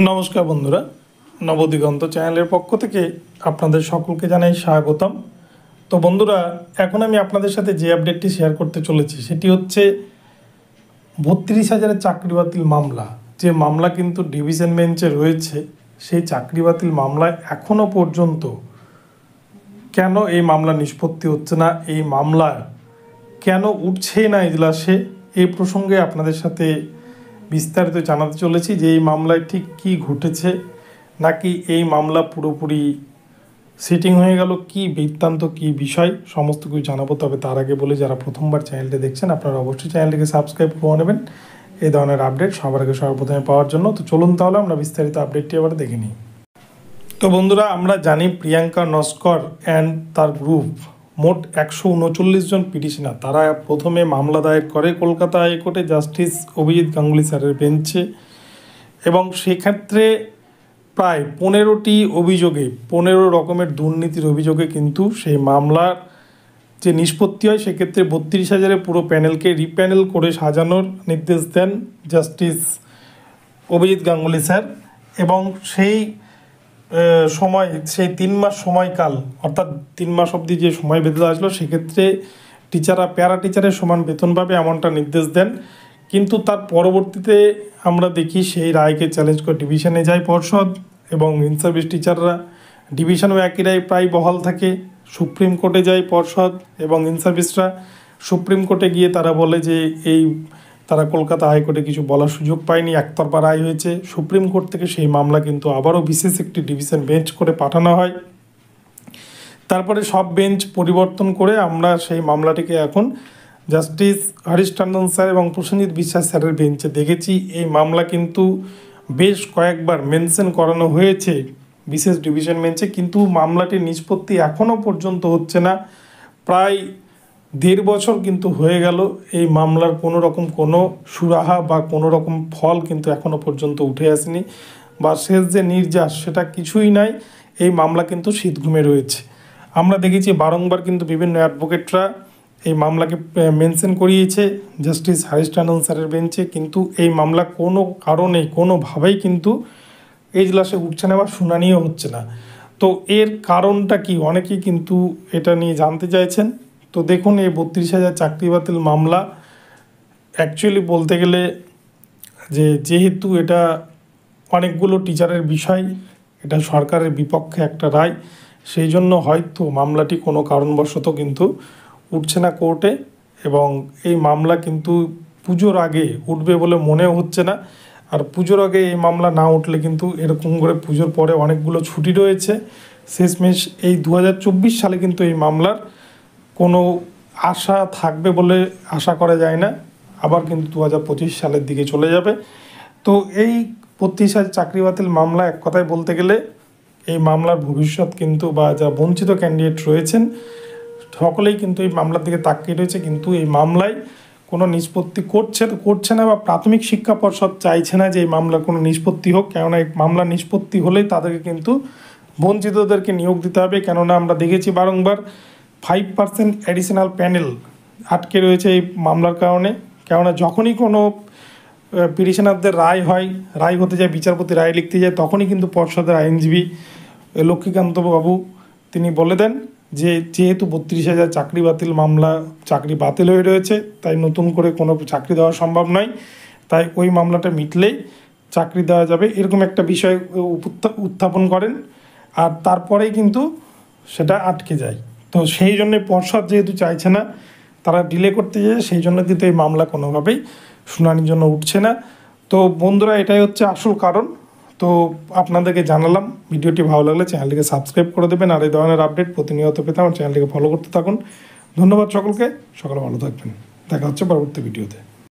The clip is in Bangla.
নমস্কার বন্ধুরা, নবদিগন্ত চ্যানেলের পক্ষ থেকে আপনাদের সকলকে জানাই স্বাগতম। তো বন্ধুরা, এখন আমি আপনাদের সাথে যে আপডেটটি শেয়ার করতে চলেছি সেটি হচ্ছে 32,000 চাকরি বাতিল মামলা। যে মামলা কিন্তু ডিভিশন বেঞ্চে রয়েছে, সেই চাকরি বাতিল মামলায় এখনও পর্যন্ত কেন এই মামলা নিষ্পত্তি হচ্ছে না, এই মামলা কেন উঠছেই না এজলাসে, এই প্রসঙ্গে আপনাদের সাথে বিস্তারিত জানাতে চলেছি যে এই মামলায় ঠিক কী ঘটেছে, নাকি এই মামলা পুরোপুরি সিটিং হয়ে গেল, কি বৃত্তান্ত, কি বিষয়, সমস্ত কিছু জানাবো। তবে তার আগে বলে, যারা প্রথমবার চ্যানেলটি দেখছেন আপনারা অবশ্যই চ্যানেলটিকে সাবস্ক্রাইব করে নেবেন এই ধরনের আপডেট সবার আগে সর্বপ্রথমে পাওয়ার জন্য। তো চলুন তাহলে আমরা বিস্তারিত আপডেটটি আবার দেখে নিই। তো বন্ধুরা, আমরা জানি প্রিয়াঙ্কা নস্কর অ্যান্ড তার গ্রুপ মোট 139 জন পিটিশনার, তারা প্রথমে মামলা দায়ের করে কলকাতা হাইকোর্টে জাস্টিস অভিজিৎ গাঙ্গুলি স্যারের বেঞ্চে, এবং সেক্ষেত্রে প্রায় 15টি অভিযোগে, 15 রকমের দুর্নীতির অভিযোগে কিন্তু সেই মামলার যে নিষ্পত্তি হয় সেক্ষেত্রে 32,000 পুরো প্যানেলকে রিপ্যানেল করে সাজানোর নির্দেশ দেন জাস্টিস অভিজিৎ গাঙ্গুলি স্যার। এবং সেই সময়, সেই 3 মাস সময়কাল, অর্থাৎ 3 মাস অবধি যে সময় বেঁধে আসলো, সেক্ষেত্রে টিচাররা প্যারা টিচারের সমান বেতন পাবে এমনটা নির্দেশ দেন। কিন্তু তার পরবর্তীতে আমরা দেখি সেই রায়কে চ্যালেঞ্জ করে ডিভিশনে যায় পর্ষদ, এবং ইন সার্ভিস টিচাররা ডিভিশনও একই রায় প্রায় বহাল থাকে। সুপ্রিম কোর্টে যায় পর্ষদ এবং ইন সার্ভিসরা। সুপ্রিম কোর্টে গিয়ে তারা বলে যে তারা কলকাতা হাইকোর্টে কিছু বলার সুযোগ পায়নি, একতরফা রায় হয়েছে। সুপ্রিম কোর্ট থেকে সেই মামলা কিন্তু আবারও বিশেষ একটি ডিভিশন বেঞ্চ করে পাঠানো হয়। তারপরে সব বেঞ্চ পরিবর্তন করে আমরা সেই মামলাটিকে এখন জাস্টিস হরিশ টন্ডন স্যার এবং প্রসেনজিৎ বিশ্বাস স্যারের বেঞ্চে দেখেছি। এই মামলা কিন্তু বেশ কয়েকবার মেনশন করানো হয়েছে বিশেষ ডিভিশন বেঞ্চে, কিন্তু মামলাটির নিষ্পত্তি এখনও পর্যন্ত হচ্ছে না। প্রায় 1.5 বছর কিন্তু হয়ে গেল, এই মামলার কোনো রকম কোনো সুরাহা বা কোনো রকম ফল কিন্তু এখনও পর্যন্ত উঠে আসেনি, বা শেষ যে নির্যাস সেটা কিছুই নাই। এই মামলা কিন্তু শীতঘুমে রয়েছে। আমরা দেখেছি বারংবার কিন্তু বিভিন্ন অ্যাডভোকেটরা এই মামলাকে মেনশন করিয়েছে জাস্টিস হরিশ টন্ডন স্যারের বেঞ্চে, কিন্তু এই মামলা কোনো কারণে কোনোভাবেই কিন্তু এজলাসে উঠছে না বা শুনানিও হচ্ছে না। তো এর কারণটা কি, অনেকেই কিন্তু এটা নিয়ে জানতে চাইছেন। তো দেখুন, এই 32,000 চাকরি বাতিল মামলা অ্যাকচুয়ালি বলতে গেলে যেহেতু এটা অনেকগুলো টিচারের বিষয়, এটা সরকারের বিপক্ষে একটা রায়, সেই জন্য হয়তো মামলাটি কোনো কারণবশত কিন্তু উঠছে না কোর্টে, এবং এই মামলা কিন্তু পুজোর আগে উঠবে বলে মনেও হচ্ছে না। আর পুজোর আগে এই মামলা না উঠলে কিন্তু এরকম করে পুজোর পরে অনেকগুলো ছুটি রয়েছে, শেষমেশ এই 2024 সালে কিন্তু এই মামলার কোনো আশা থাকবে বলে আশা করা যায় না। আবার কিন্তু 2025 সালের দিকে চলে যাবে। তো এই 32,000 চাকরি বাতিল মামলা, এক কথায় বলতে গেলে এই মামলার ভবিষ্যৎ কিন্তু, বা যা বঞ্চিত ক্যান্ডিডেট রয়েছেন সকলেই কিন্তু এই মামলার দিকে তাকিয়ে রয়েছে, কিন্তু এই মামলায় কোনো নিষ্পত্তি করছে না, বা প্রাথমিক শিক্ষা পর্ষদ চাইছে না যে এই মামলার কোনো নিষ্পত্তি হোক। কেননা এই মামলা নিষ্পত্তি হলেই তাদেরকে কিন্তু বঞ্চিতদেরকে নিয়োগ দিতে হবে। কেননা আমরা দেখেছি বারংবার 5% অ্যাডিশনাল প্যানেল আটকে রয়েছে এই মামলার কারণে। কেননা যখনই কোনো পিটিশনারদের রায় হতে যায়, বিচারপতি রায় লিখতে যায়, তখনই কিন্তু পর্ষদের আইনজীবী লক্ষ্মীকান্ত বাবু তিনি বলে দেন যে যেহেতু 32,000 চাকরি বাতিল হয়ে রয়েছে, তাই নতুন করে কোনো চাকরি দেওয়া সম্ভব নয়, তাই ওই মামলাটা মিটলেই চাকরি দেওয়া যাবে, এরকম একটা বিষয় উত্থাপন করেন। আর তারপরেই কিন্তু সেটা আটকে যায়। তো সেই জন্যে পর্ষদ যেহেতু চাইছে না, তারা ডিলে করতে যায়, সেই জন্য কিন্তু এই মামলা কোনোভাবেই শুনানির জন্য উঠছে না। তো বন্ধুরা, এটাই হচ্ছে আসল কারণ। তো আপনাদেরকে জানালাম। ভিডিওটি ভালো লাগলে চ্যানেলটিকে সাবস্ক্রাইব করে দেবেন, আর এই ধরনের আপডেট প্রতিনিয়ত পেতে আমার চ্যানেলটিকে ফলো করতে থাকুন। ধন্যবাদ সকলকে, সকলে ভালো থাকবেন। দেখা হচ্ছে পরবর্তী ভিডিওতে।